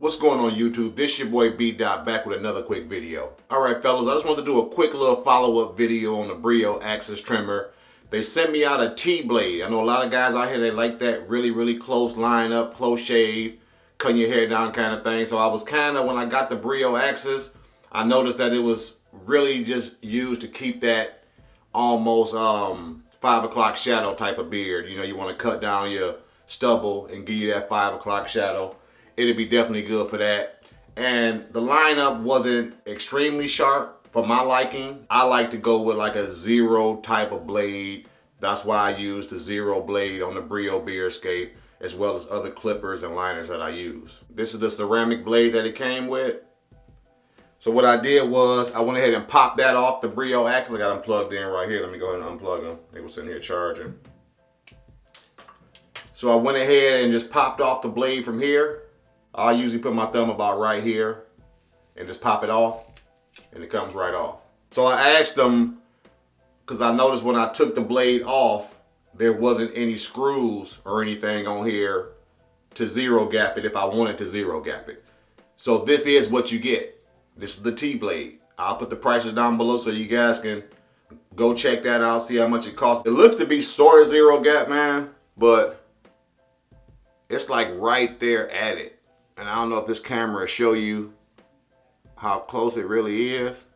What's going on YouTube? This your boy B Dot back with another quick video. Alright fellas, I just want to do a quick little follow-up video on the Brio Axis trimmer. They sent me out a T-blade. I know a lot of guys out here, they like that really close line up, close shave, cutting your hair down kind of thing. So I was kind of, when I got the Brio Axis, I noticed that it was really just used to keep that almost 5 o'clock shadow type of beard. You know, you want to cut down your stubble and give you that 5 o'clock shadow. It'd be definitely good for that. And the lineup wasn't extremely sharp for my liking. I like to go with like a zero type of blade. That's why I use the zero blade on the Brio Beardscape, as well as other clippers and liners that I use. This is the ceramic blade that it came with. So what I did was I went ahead and popped that off the Brio Axis. I got them plugged in right here. Let me go ahead and unplug them. They were sitting here charging. So I went ahead and just popped off the blade from here. I usually put my thumb about right here and just pop it off, and it comes right off. So I asked them, because I noticed when I took the blade off, there wasn't any screws or anything on here to zero gap it if I wanted to zero gap it. So this is what you get. This is the T-blade. I'll put the prices down below so you guys can go check that out, see how much it costs. It looks to be sort of zero gap, man, but it's like right there at it. And I don't know if this camera will show you how close it really is.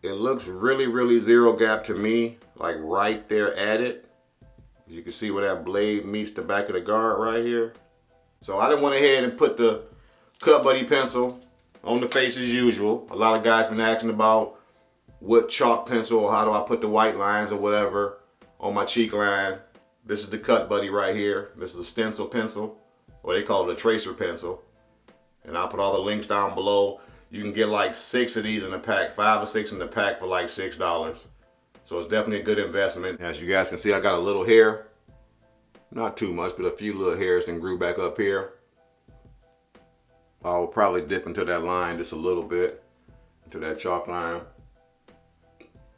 It looks really zero gap to me, like right there at it. As you can see where that blade meets the back of the guard right here. So I done went ahead and put the Cut Buddy pencil on the face as usual. A lot of guys been asking about what chalk pencil or how do I put the white lines or whatever on my cheek line. This is the Cut Buddy right here. This is a stencil pencil, or they call it a tracer pencil. And I'll put all the links down below. You can get like 6 of these in a pack, 5 or 6 in the pack for like $6. So it's definitely a good investment. As you guys can see, I got a little hair. Not too much, but a few little hairs that grew back up here. I'll probably dip into that line just a little bit, into that chalk line.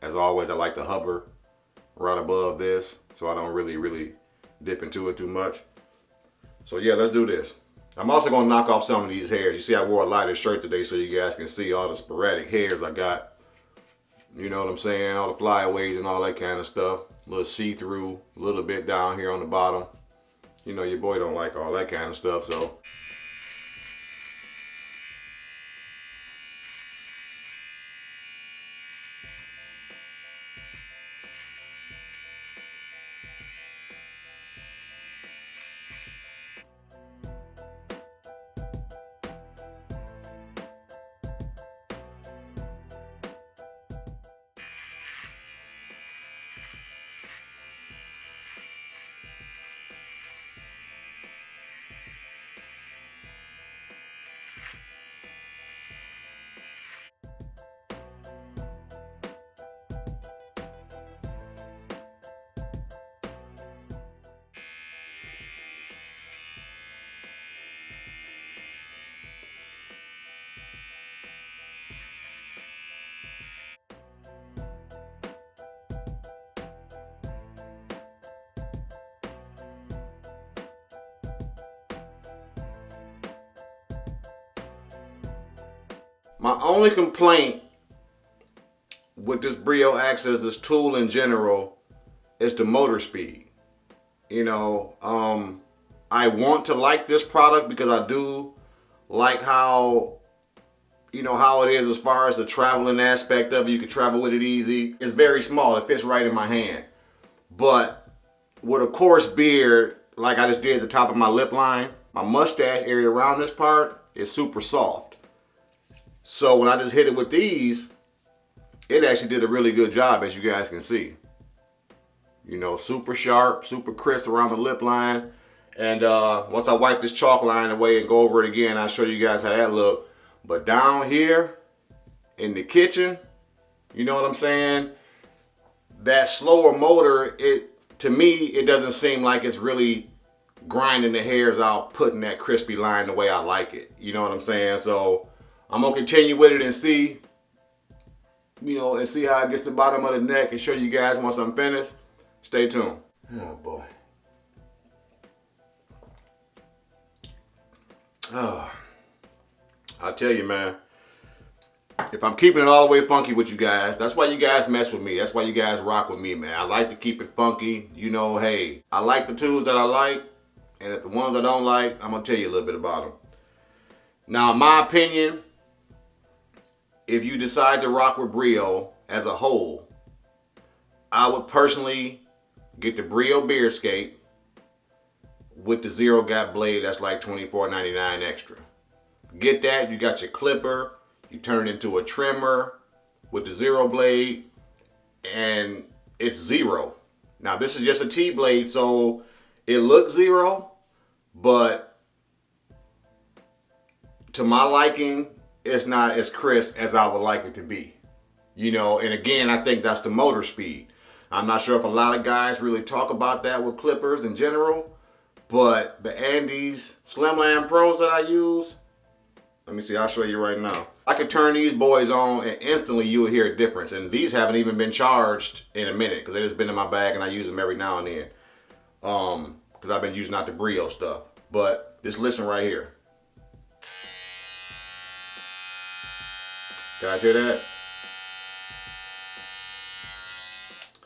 As always, I like to hover right above this, so I don't really dip into it too much. So yeah, let's do this. I'm also gonna knock off some of these hairs. You see I wore a lighter shirt today so you guys can see all the sporadic hairs I got. You know what I'm saying? All the flyaways and all that kind of stuff. A little see-through, a little bit down here on the bottom. You know your boy don't like all that kind of stuff, so. My only complaint with this Brio Axis, this tool in general, is the motor speed. You know, I want to like this product because I do like how, you know, how it is as far as the traveling aspect of it. You can travel with it easy. It's very small. It fits right in my hand. But with a coarse beard, like I just did at the top of my lip line, my mustache area around this part is super soft. So when I just hit it with these, it actually did a really good job, as you guys can see. You know, super sharp, super crisp around the lip line. And once I wipe this chalk line away and go over it again, I'll show you guys how that look. But down here in the kitchen, you know what I'm saying? That slower motor, to me, it doesn't seem like it's really grinding the hairs out, putting that crispy line the way I like it. You know what I'm saying? So I'm gonna continue with it and see, you know, and see how it gets to the bottom of the neck and show you guys once I'm finished. Stay tuned. Oh boy. I tell you, man, if I'm keeping it all the way funky with you guys, that's why you guys mess with me. That's why you guys rock with me, man. I like to keep it funky. You know, hey, I like the tools that I like, and if the ones I don't like, I'm gonna tell you a little bit about them. Now, in my opinion, if you decide to rock with Brio as a whole, I would personally get the Brio Beardscape with the zero gap blade. That's like $24.99 extra. Get that, you got your clipper, you turn it into a trimmer with the zero blade, and it's zero. Now this is just a T-blade, so it looks zero, but to my liking, it's not as crisp as I would like it to be. You know, and again, I think that's the motor speed. I'm not sure if a lot of guys really talk about that with clippers in general, but the Andis Slimline Pros that I use, let me see, I'll show you right now. I could turn these boys on and instantly you will hear a difference. And these haven't even been charged in a minute because they just been in my bag and I use them every now and then. Because I've been using out the Brio stuff. But just listen right here. Guys hear that?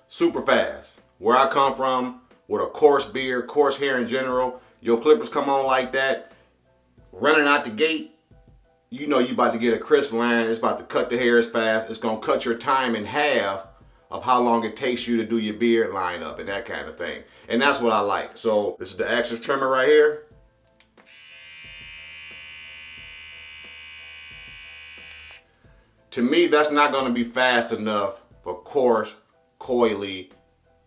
Super fast. Where I come from, with a coarse beard, coarse hair in general, your clippers come on like that, running out the gate, you know you about to get a crisp line. It's about to cut the hairs fast. It's gonna cut your time in half of how long it takes you to do your beard lineup and that kind of thing. And that's what I like. So this is the Axis trimmer right here. To me, that's not gonna be fast enough for coarse, coily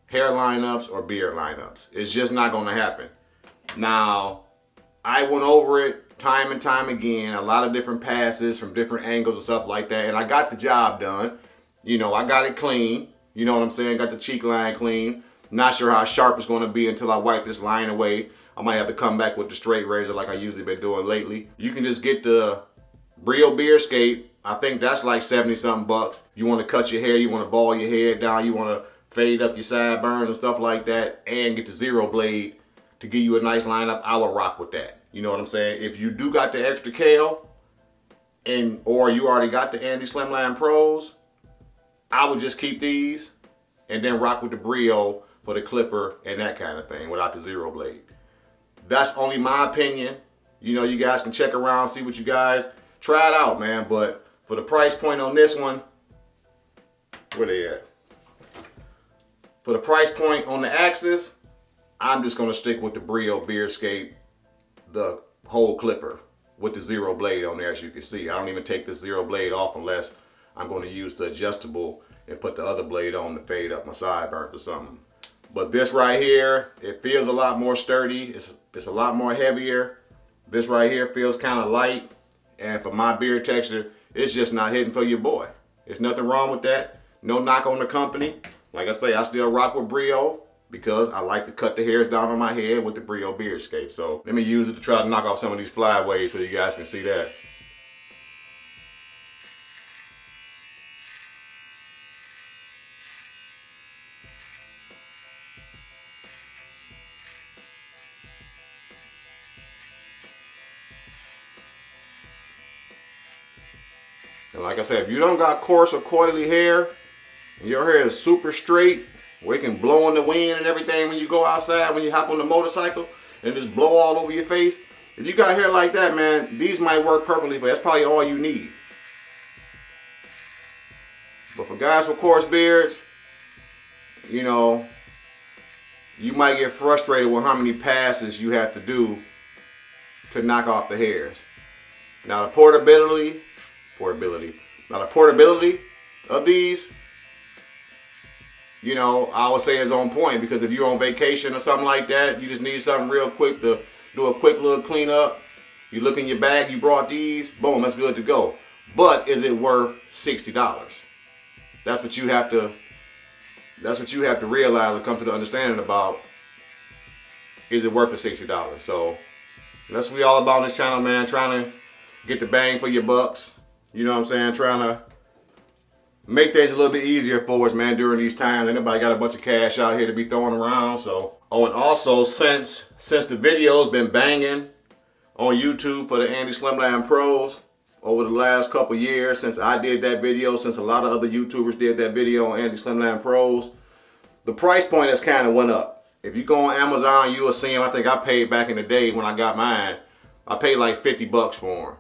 hair lineups or beard lineups. It's just not gonna happen. Now, I went over it time and time again, a lot of different passes from different angles and stuff like that, and I got the job done. You know, I got it clean. You know what I'm saying? Got the cheek line clean. Not sure how sharp it's gonna be until I wipe this line away. I might have to come back with the straight razor like I usually been doing lately. You can just get the Brio Beardscape. I think that's like 70 something bucks. You wanna cut your hair, you wanna ball your head down, you wanna fade up your sideburns and stuff like that, and get the zero blade to give you a nice lineup, I will rock with that. You know what I'm saying? If you do got the extra kale, or you already got the Andis Slimline Pros, I would just keep these and then rock with the Brio for the clipper and that kind of thing without the zero blade. That's only my opinion. You know, you guys can check around, see what you guys, try it out, man. But for the price point on this one, where they at? For the price point on the Axis, I'm just gonna stick with the Brio Beardscape, the whole clipper with the zero blade on there, as you can see. I don't even take the zero blade off unless I'm gonna use the adjustable and put the other blade on to fade up my sideburns or something. But this right here, it feels a lot more sturdy. It's a lot more heavier. This right here feels kind of light. And for my beard texture, it's just not hitting for your boy. There's nothing wrong with that. No knock on the company. Like I say, I still rock with Brio because I like to cut the hairs down on my head with the Brio Beardscape. So let me use it to try to knock off some of these flyaways so you guys can see that. And like I said, if you don't got coarse or coily hair, and your hair is super straight, where it can blow in the wind and everything when you go outside, when you hop on the motorcycle, and just blow all over your face. If you got hair like that, man, these might work perfectly, but that's probably all you need. But for guys with coarse beards, you know, you might get frustrated with how many passes you have to do to knock off the hairs. Now the portability of these, you know, I would say is on point, because if you're on vacation or something like that, you just need something real quick to do a quick little cleanup. You look in your bag, you brought these, boom, that's good to go. But is it worth $60? That's what you have to realize and come to the understanding about. Is it worth the $60? So that's what we all about on this channel, man. Trying to get the bang for your bucks. You know what I'm saying? Trying to make things a little bit easier for us, man, during these times. Ain't nobody got a bunch of cash out here to be throwing around. So, oh, and also since the video's been banging on YouTube for the Andis Slimline Pros over the last couple years since I did that video, since a lot of other YouTubers did that video on Andis Slimline Pros. The price point has kind of went up. If you go on Amazon, you will see them. I think I paid back in the day when I got mine, I paid like 50 bucks for them.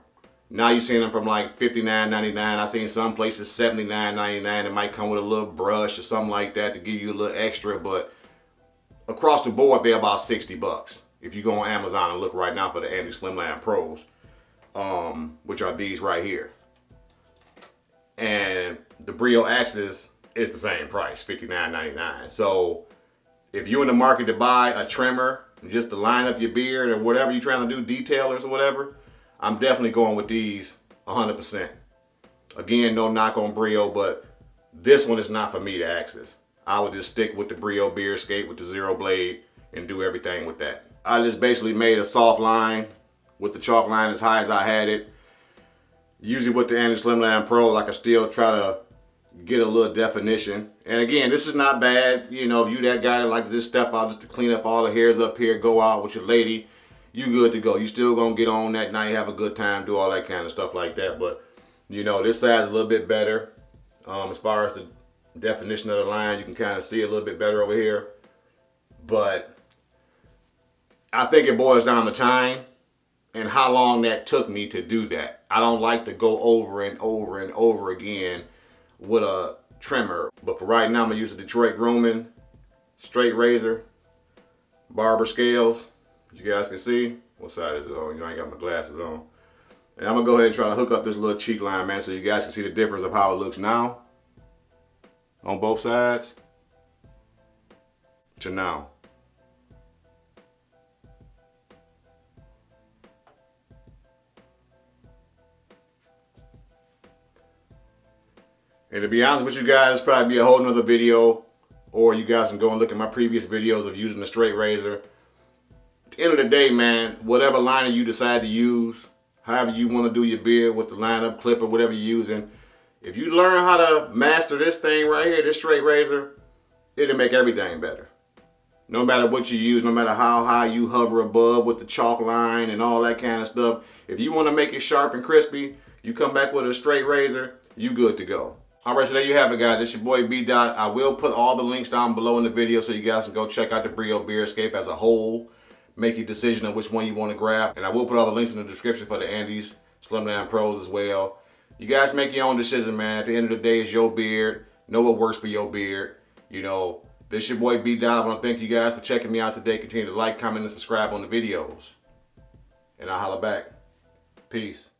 Now you're seeing them from like $59.99. I've seen some places $79.99. It might come with a little brush or something like that to give you a little extra, but across the board, they're about 60 bucks. If you go on Amazon and look right now for the Andis Slimline Pros, which are these right here. And the Brio Axis is the same price, $59.99. So if you're in the market to buy a trimmer, just to line up your beard or whatever you're trying to do, detailers or whatever, I'm definitely going with these 100%. Again, no knock on Brio, but this one is not for me, the Axis. I would just stick with the Brio Beardscape with the zero blade and do everything with that. I just basically made a soft line with the chalk line as high as I had it. Usually with the Andis Slimline Pro, I can still try to get a little definition. And again, this is not bad. You know, if you that guy that like to just step out just to clean up all the hairs up here, go out with your lady, you good to go. You still gonna get on that night, have a good time, do all that kind of stuff like that. But you know, this side's a little bit better. As far as the definition of the line, you can kind of see a little bit better over here. But I think it boils down to time and how long that took me to do that. I don't like to go over and over and over again with a trimmer. But for right now, I'm gonna use a Detroit grooming straight razor, barber scales. As you guys can see, what side is it on? You know, I ain't got my glasses on. And I'm gonna go ahead and try to hook up this little cheek line, man, so you guys can see the difference of how it looks now on both sides to now. And to be honest with you guys, probably be a whole nother video, or you guys can go and look at my previous videos of using the straight razor. At the end of the day, man, whatever liner you decide to use, however you want to do your beard with the line-up clip or whatever you're using, if you learn how to master this thing right here, this straight razor, it'll make everything better. No matter what you use, no matter how high you hover above with the chalk line and all that kind of stuff, if you want to make it sharp and crispy, you come back with a straight razor, you good to go. All right, so there you have it, guys. This your boy B Dot. I will put all the links down below in the video so you guys can go check out the Brio Beardscape as a whole. Make your decision on which one you want to grab. And I will put all the links in the description for the Andis Slimline Pros as well. You guys make your own decision, man. At the end of the day, it's your beard. Know what works for your beard. You know, this your boy B Dot. I want to thank you guys for checking me out today. Continue to like, comment, and subscribe on the videos. And I'll holla back. Peace.